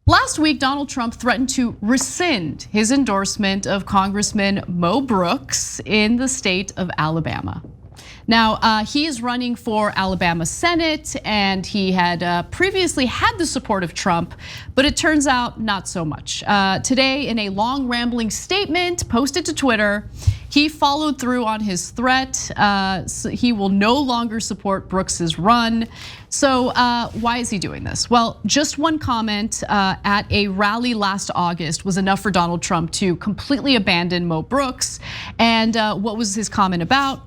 Last week, Donald Trump threatened to rescind his endorsement of Congressman Mo Brooks in the state of Alabama. Now, he is running for Alabama Senate, and he had previously had the support of Trump, but it turns out not so much. Today, in a long rambling statement posted to Twitter, he followed through on his threat. So he will no longer support Brooks's run. So why is he doing this? Well, just one comment at a rally last August was enough for Donald Trump to completely abandon Mo Brooks. And what was his comment about?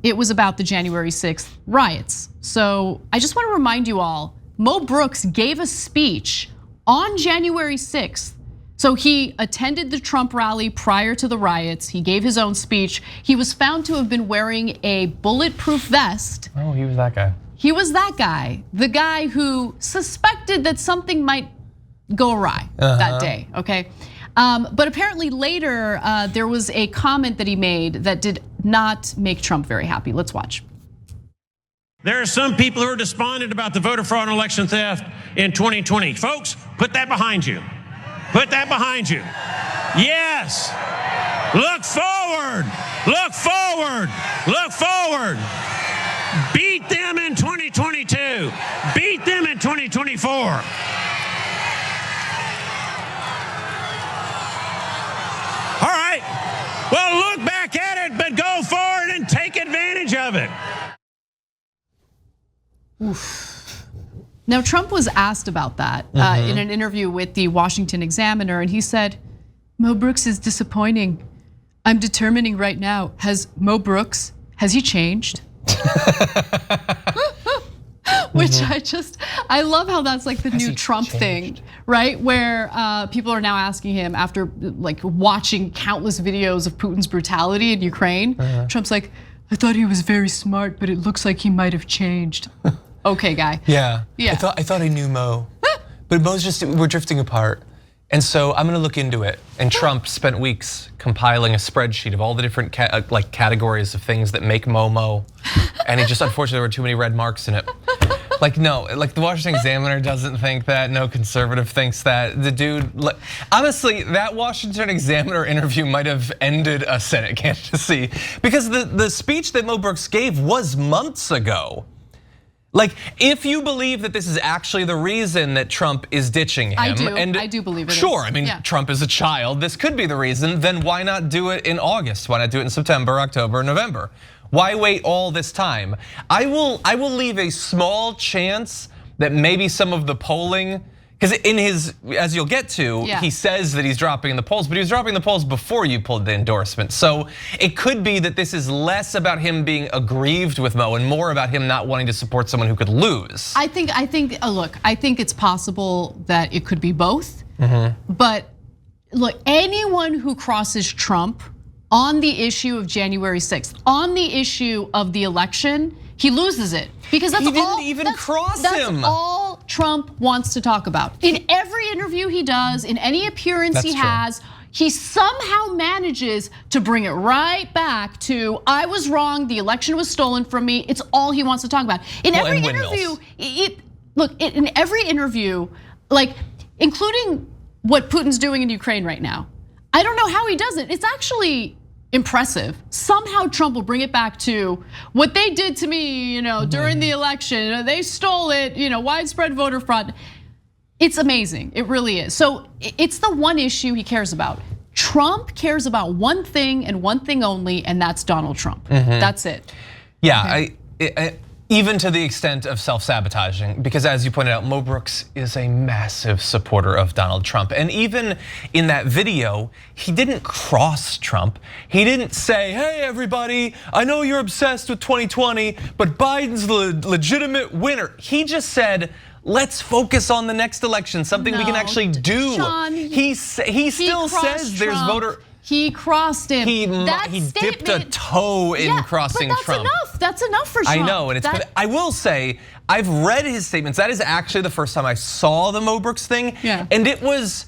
It was about the January 6th riots. So I just want to remind you all, Mo Brooks gave a speech on January 6th. So he attended the Trump rally prior to the riots. He gave his own speech. He was found to have been wearing a bulletproof vest. Oh, he was that guy. He was that guy, the guy who suspected that something might go awry that day, okay? But apparently later, there was a comment that he made that did not make Trump very happy. Let's watch. There are some people who are despondent about the voter fraud and election theft in 2020. Folks, put that behind you. Put that behind you. Yes. Look forward. Look forward. Look forward. Beat them in 2022. Beat them in 2024. All right. Well, look back at it, but go forward and take advantage of it. Oof. Now, Trump was asked about that in an interview with the Washington Examiner, and he said, Mo Brooks is disappointing. I'm determining right now, has he changed? Which I love how that's like the new Trump thing, right? Where people are now asking him after like watching countless videos of Putin's brutality in Ukraine. Trump's like, I thought he was very smart, but it looks like he might have changed. Okay, guy. Yeah. I thought I knew Mo, but we're drifting apart. And so I'm gonna look into it. And Trump spent weeks compiling a spreadsheet of all the different categories of things that make Mo. And he just, unfortunately, there were too many red marks in it. No, the Washington Examiner doesn't think that, no conservative thinks that. The dude, honestly, that Washington Examiner interview might have ended a Senate candidacy because the speech that Mo Brooks gave was months ago. If you believe that this is actually the reason that Trump is ditching him. I do believe it. Sure, I mean, Trump is a child, this could be the reason, then why not do it in August? Why not do it in September, October, November? Why wait all this time? I will leave a small chance that maybe some of the polling, because in his, as you'll get to, he says that he's dropping in the polls, but he was dropping the polls before you pulled the endorsement. So it could be that this is less about him being aggrieved with Mo and more about him not wanting to support someone who could lose. I think, look, I think it's possible that it could be both. But look, anyone who crosses Trump on the issue of January 6th, on the issue of the election, he loses it because that's all Trump wants to talk about. In every interview he does, in any appearance he has, he somehow manages to bring it right back to, I was wrong, the election was stolen from me. It's all he wants to talk about. In every interview, in every interview, including what Putin's doing in Ukraine right now, I don't know how he does it. It's actually impressive. Somehow Trump will bring it back to what they did to me, during the election. They stole it, widespread voter fraud. It's amazing, it really is. So it's the one issue he cares about. Trump cares about one thing and one thing only, and that's Donald Trump. That's it. Yeah, even to the extent of self-sabotaging, because as you pointed out, Mo Brooks is a massive supporter of Donald Trump. And even in that video, he didn't cross Trump. He didn't say, hey everybody, I know you're obsessed with 2020, but Biden's the legitimate winner. He just said, let's focus on the next election, something we can actually do. Sean, he still says there's voter. He crossed him. He dipped a toe in crossing Trump. That's enough for Trump. I know, and I will say, I've read his statements. That is actually the first time I saw the Mo Brooks thing, and it was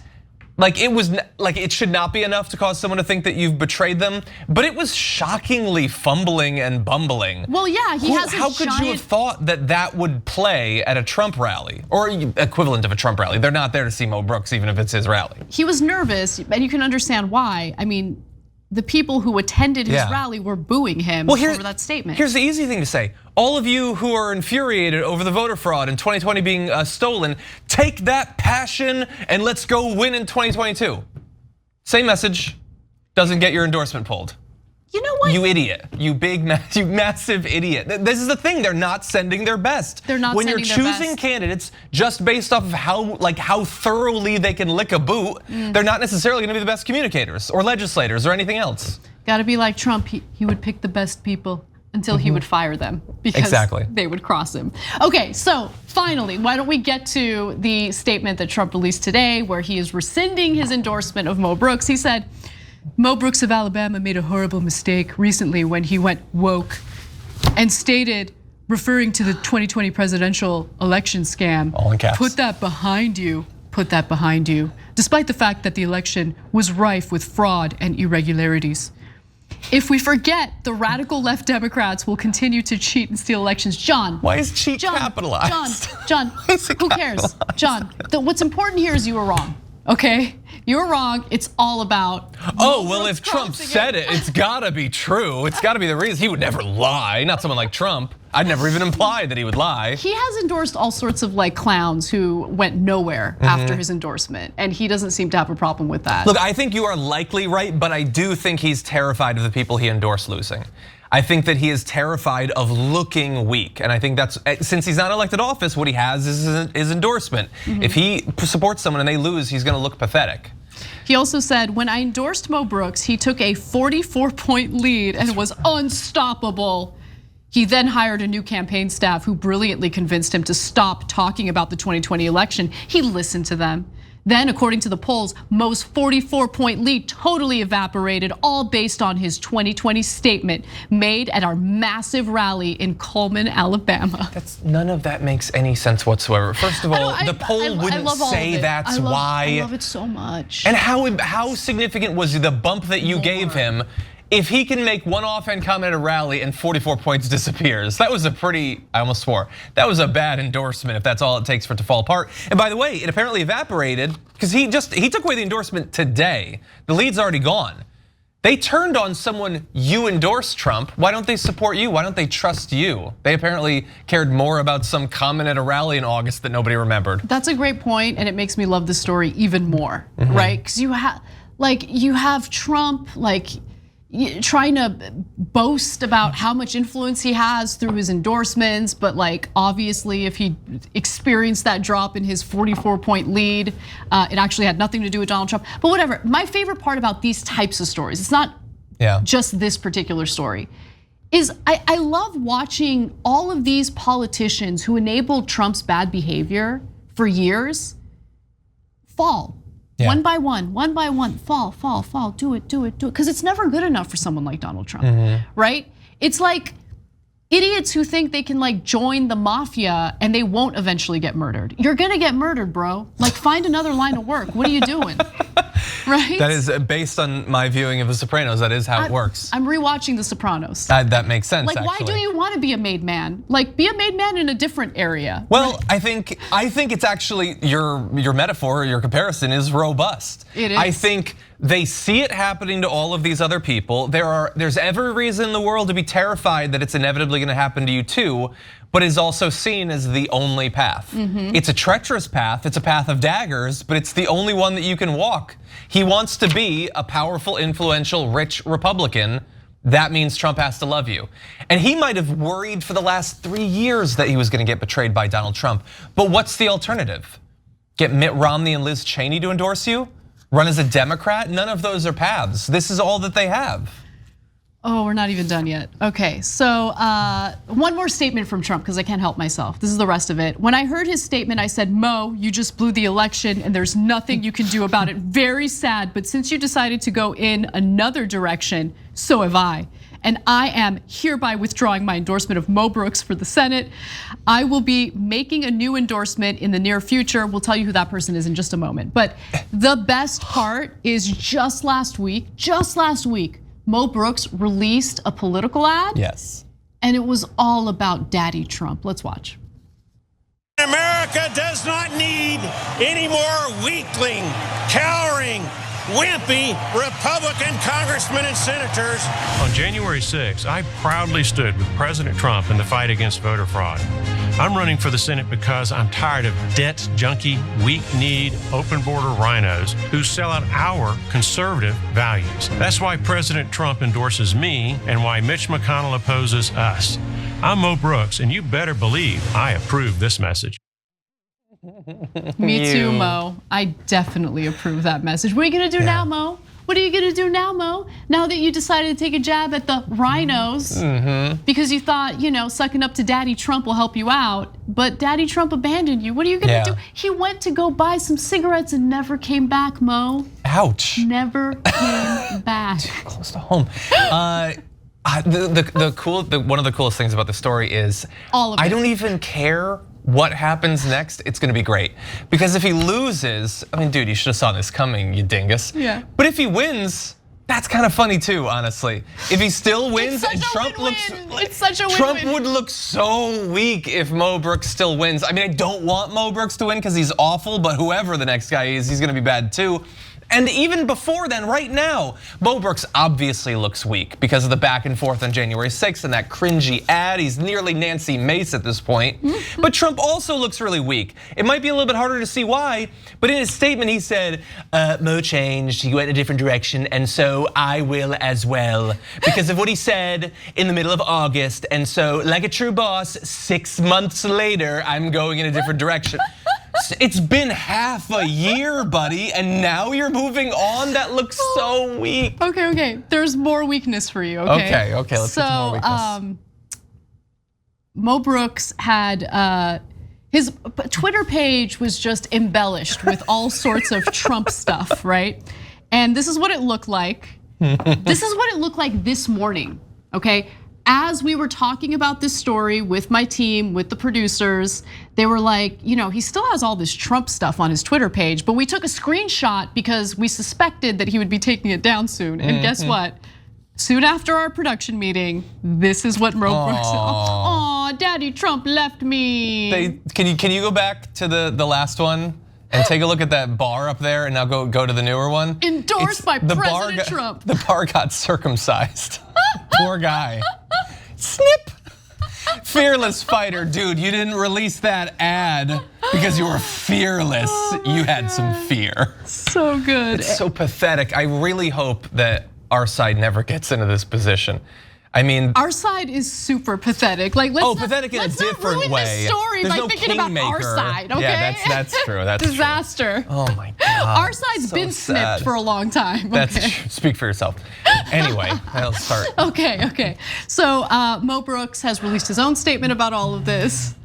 Like it should not be enough to cause someone to think that you've betrayed them, but it was shockingly fumbling and bumbling. Well, yeah, he has How could you have thought that that would play at a Trump rally or equivalent of a Trump rally? They're not there to see Mo Brooks, even if it's his rally. He was nervous, and you can understand why. I mean, the people who attended his rally were booing him over that statement. Here's the easy thing to say. All of you who are infuriated over the voter fraud in 2020 being stolen, take that passion and let's go win in 2022. Same message, doesn't get your endorsement pulled. You know what? You idiot, you massive idiot. This is the thing, they're not sending their best. They're not when sending you're their best. choosing candidates just based off of how thoroughly they can lick a boot, they're not necessarily gonna be the best communicators or legislators or anything else. Gotta be like Trump, he would pick the best people until he would fire them because they would cross him. Okay, so finally, why don't we get to the statement that Trump released today where he is rescinding his endorsement of Mo Brooks. He said, Mo Brooks of Alabama made a horrible mistake recently when he went woke and stated, referring to the 2020 presidential election scam, all in caps, put that behind you, put that behind you, despite the fact that the election was rife with fraud and irregularities. If we forget, the radical left Democrats will continue to cheat and steal elections. John. Why is cheat capitalized? John, who cares? John, what's important here is you were wrong, okay? You were wrong, it's all about. Oh, well, if Trump said it, it's gotta be true. It's gotta be the reason. He would never lie, not someone like Trump. I'd never even implied that he would lie. He has endorsed all sorts of like clowns who went nowhere after his endorsement, and he doesn't seem to have a problem with that. Look, I think you are likely right, but I do think he's terrified of the people he endorsed losing. I think that he is terrified of looking weak. And I think that's, since he's not elected office, what he has is his endorsement. If he supports someone and they lose, he's gonna look pathetic. He also said, when I endorsed Mo Brooks, he took a 44-point lead and was unstoppable. He then hired a new campaign staff who brilliantly convinced him to stop talking about the 2020 election. He listened to them. Then, according to the polls, Mo's 44-point lead totally evaporated, all based on his 2020 statement made at our massive rally in Cullman, Alabama. None of that makes any sense whatsoever. First of all, the poll wouldn't say that's why. I love it so much. And how significant was the bump that you gave him? If he can make one offhand comment at a rally and 44 points disappears, that was a pretty, I almost swore, that was a bad endorsement if that's all it takes for it to fall apart. And by the way, it apparently evaporated because he took away the endorsement today. The lead's already gone. They turned on someone you endorsed, Trump. Why don't they support you? Why don't they trust you? They apparently cared more about some comment at a rally in August that nobody remembered. That's a great point, and it makes me love the story even more, right? Because you have Trump trying to boast about how much influence he has through his endorsements, but obviously if he experienced that drop in his 44-point lead, it actually had nothing to do with Donald Trump. But whatever, my favorite part about these types of stories, it's not just this particular story, is I love watching all of these politicians who enabled Trump's bad behavior for years fall. One by one, fall, do it. Because it's never good enough for someone like Donald Trump, right? It's like idiots who think they can join the mafia and they won't eventually get murdered. You're gonna get murdered, bro. Find another line of work. What are you doing? Right? That is based on my viewing of The Sopranos. That is how it works. I'm rewatching The Sopranos. That makes sense. Why do you want to be a made man? Be a made man in a different area. Well, I think it's actually your metaphor, your comparison is robust. It is. I think they see it happening to all of these other people. There's every reason in the world to be terrified that it's inevitably going to happen to you too, but is also seen as the only path. It's a treacherous path, it's a path of daggers, but it's the only one that you can walk. He wants to be a powerful, influential, rich Republican. That means Trump has to love you. And he might have worried for the last 3 years that he was going to get betrayed by Donald Trump. But what's the alternative? Get Mitt Romney and Liz Cheney to endorse you? Run as a Democrat? None of those are paths. This is all that they have. Oh, we're not even done yet. Okay, so one more statement from Trump because I can't help myself. This is the rest of it. When I heard his statement, I said, Mo, you just blew the election and there's nothing you can do about it. Very sad, but since you decided to go in another direction, so have I. and I am hereby withdrawing my endorsement of Mo Brooks for the Senate. I will be making a new endorsement in the near future. We'll tell you who that person is in just a moment. But the best part is just last week, Mo Brooks released a political ad. Yes. And it was all about Daddy Trump. Let's watch. America does not need any more weakling, cowering, wimpy Republican congressmen and senators. On January 6th, I proudly stood with President Trump in the fight against voter fraud. I'm running for the Senate because I'm tired of debt junkie, weak-kneed, open-border rhinos who sell out our conservative values. That's why President Trump endorses me and why Mitch McConnell opposes us. I'm Mo Brooks, and you better believe I approve this message. Me too, Mo. I definitely approve that message. What are you gonna do now, Mo? What are you gonna do now, Mo? Now that you decided to take a jab at the rhinos because you thought, sucking up to Daddy Trump will help you out, but Daddy Trump abandoned you. What are you gonna do? He went to go buy some cigarettes and never came back, Mo. Ouch. Never came back. Close to home. One of the coolest things about the story is all of it. I don't even care what happens next. It's gonna be great. Because if he loses, I mean, dude, you should have saw this coming, you dingus. Yeah. But if he wins, that's kind of funny too, honestly. If he still wins and Trump looks it's such a win-win. Trump would look so weak if Mo Brooks still wins. I mean, I don't want Mo Brooks to win because he's awful, but whoever the next guy is, he's gonna be bad too. And even before then, right now, Mo Brooks obviously looks weak because of the back and forth on January 6th and that cringy ad. He's nearly Nancy Mace at this point. But Trump also looks really weak. It might be a little bit harder to see why, but in his statement he said, Mo changed, he went a different direction, and so I will as well. Because of what he said in the middle of August, and so like a true boss, 6 months later, I'm going in a different direction. It's been half a year, buddy, and now you're moving on? That looks so weak. Okay. There's more weakness for you, okay? Okay, let's get to more weakness. Mo Brooks had, his Twitter page was just embellished with all sorts of Trump stuff, right? And this is what it looked like. This is what it looked like this morning, okay? As we were talking about this story with my team, with the producers, they were like, he still has all this Trump stuff on his Twitter page, but we took a screenshot because we suspected that he would be taking it down soon. And guess what? Soon after our production meeting, this is what Mo Brooks said. Aw, Daddy Trump left me. Can you go back to the last one? And take a look at that bar up there, and now go to the newer one. Endorsed by President Trump. The bar got circumcised. Poor guy. Snip. Fearless fighter, dude. You didn't release that ad because you were fearless. You had some fear. So good. It's so pathetic. I really hope that our side never gets into this position. I mean, our side is super pathetic. Like, pathetic in a different way. This story by thinking about our side, okay? Yeah, that's true. That's disaster. True. Oh my God. Our side's been snipped for a long time. Speak for yourself. Anyway, let's start. Okay. So Mo Brooks has released his own statement about all of this.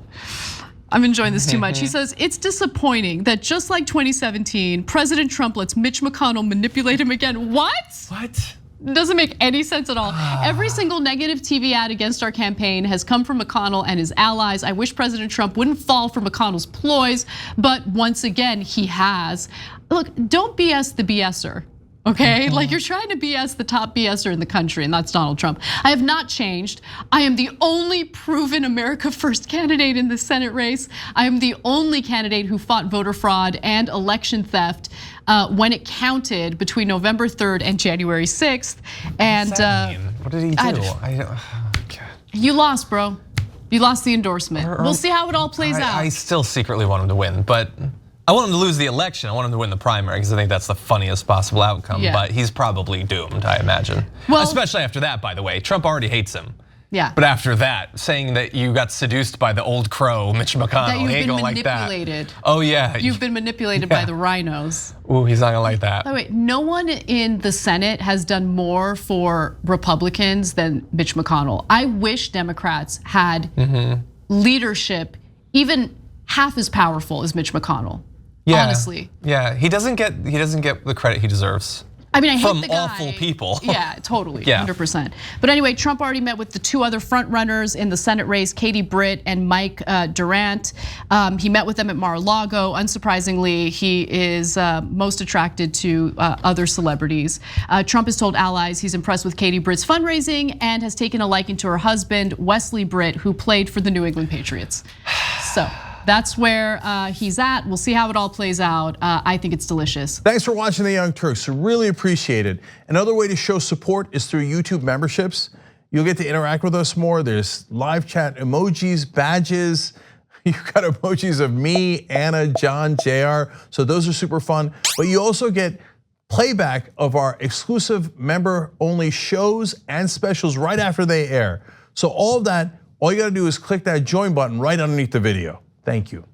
I'm enjoying this too much. He says, it's disappointing that just like 2017, President Trump lets Mitch McConnell manipulate him again. What? Doesn't make any sense at all. Every single negative TV ad against our campaign has come from McConnell and his allies. I wish President Trump wouldn't fall for McConnell's ploys, but once again, he has. Look, don't BS the BSer. Okay, like you're trying to BS the top BSer in the country, and that's Donald Trump. I have not changed. I am the only proven America First candidate in the Senate race. I am the only candidate who fought voter fraud and election theft when it counted between November 3rd and January 6th. And what did he do? You lost, bro. You lost the endorsement. We'll see how it all plays out. I still secretly want him to win, but I want him to lose the election. I want him to win the primary because I think that's the funniest possible outcome. Yeah. But he's probably doomed, I imagine. Well, especially after that, by the way. Trump already hates him. Yeah. But after that, saying that you got seduced by the old crow, Mitch McConnell, that you've he ain't been gonna manipulated. Like that. Oh yeah. You've been manipulated by the rhinos. Ooh, he's not gonna like that. By the way, no one in the Senate has done more for Republicans than Mitch McConnell. I wish Democrats had leadership even half as powerful as Mitch McConnell. Yeah. Honestly. Yeah, he doesn't get the credit he deserves. I mean, I hate from the guy. awful people. Yeah, totally, Yeah. 100%. But anyway, Trump already met with the two other frontrunners in the Senate race, Katie Britt and Mike Durant. He met with them at Mar-a-Lago. Unsurprisingly, he is most attracted to other celebrities. Trump has told allies he's impressed with Katie Britt's fundraising and has taken a liking to her husband, Wesley Britt, who played for the New England Patriots. So that's where he's at. We'll see how it all plays out. I think it's delicious. Thanks for watching the Young Turks. Really appreciate it. Another way to show support is through YouTube memberships. You'll get to interact with us more. There's live chat emojis, badges. You've got emojis of me, Anna, John, JR. So those are super fun. But you also get playback of our exclusive member-only shows and specials right after they air. So all of that, all you gotta do is click that join button right underneath the video. Thank you.